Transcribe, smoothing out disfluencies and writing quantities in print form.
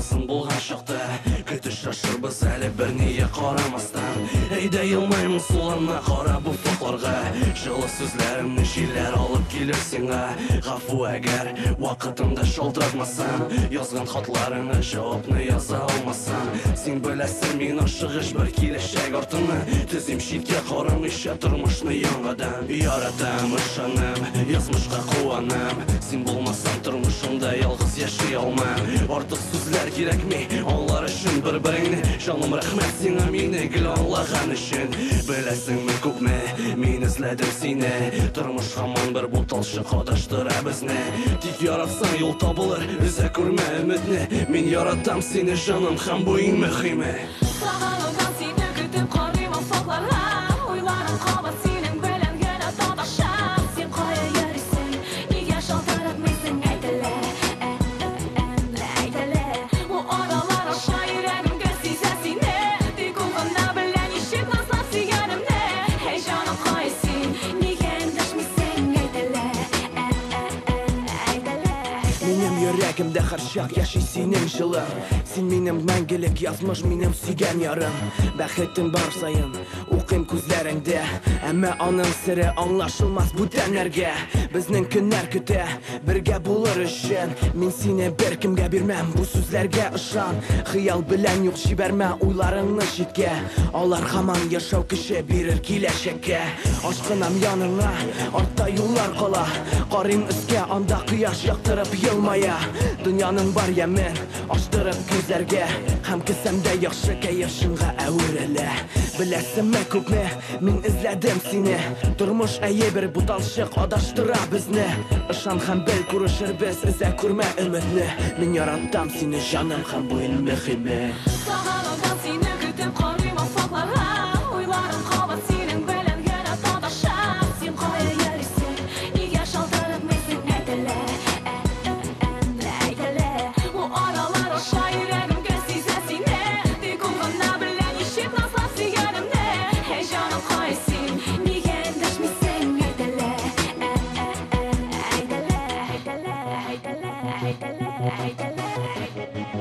Сын болған шақта көті шашырбыз әлі бір нее қарамастан. Әйді елмаймын сұлана қара бұфақларға, жылы сөзлерімні желер алып келер сеңа. Ғафу әгер уақытымда шолдырмасам, yazған хатларыңа жауапны яза алмасам. Сен біләсің мен ашығыш бір келешек артыны, тізім шетке қарамыша тұрмышны яңадан. Яратам ышаным, язмышқа қуаным, сен болмасам тұрмышымда ялғыз яшай алмам. Артық сөзлер керек ме, олар үшін бір-біріңні, жаным рахмет сеңа мені гүл аңлаған үшін. Біләсің мен көп ме, мен ізләдім сені, тұрмыш хаман бір бұталшы қадаштыра бізні. Тек яратсаң yol табылыр, үзә көрмә үмітні, мен яратам сені жаным һәм бойың мөһиме. Саған оған сені күтіп қарым афақларға, ойларым қабат сенің белән генә таташа. Сен қая йөрисең, нигә шалтыратмыйсың әйтелә, әйтелә. Бу аралар аша йөрәгемгә сизә сине, тик ул гына белә ничек назлап сөйгәнемне. Һәй җаным кая син, нигә эндәшмисең әйтелә, әйтелә. Минем йөрәгемдә һәр чак яши синең җылың. Син минем мәңгелек язмыш, минем сөйгән ярым. Бәхетем бар саен укыйм күзләреңдә, әмма аның сере аңлашылмас бүтәннәргә. Безнең көннәр көтә, бергә булыр өчен. Мин сине беркемгә бирмәм, бу сүзләргә ышан. Хыял белән юк җибәрмә уйларыңны читкә. Алар һаман яшәү көче бирер киләчәккә. Ашкынам яныңа, артта юллар кала. Карыйм өскә, анда кояш яктырып елмая. Дөньяның бар ямен аштырып күзләргә, һәм кесәмдә яхшы кәеф шыңга әверелә. Беләсеңме күпме мин эзләдем сине, тормыш әйе бер буталчык адаштыра безне. Ышан һәм бел күрешербез, үзә күрмә өметне. Мин яратам сине җаным һәм бойым мөһиме. Саған оған сені күтіп қарым афақларға, ойларым қабат сенің белән генә таташа. Сен қая йөрисең, нигә шалтыратмыйсың әйтелә, әйтелә. Бу аралар аша йөрәгемгә сизә сине, тик ул гына белә ничек назлап сөйгәнемне. Һәй җаным кая син, нигә эндәшмисең әйтелә, әйтелә, әйтелә, әйтелә, әйтелә, әйтелә.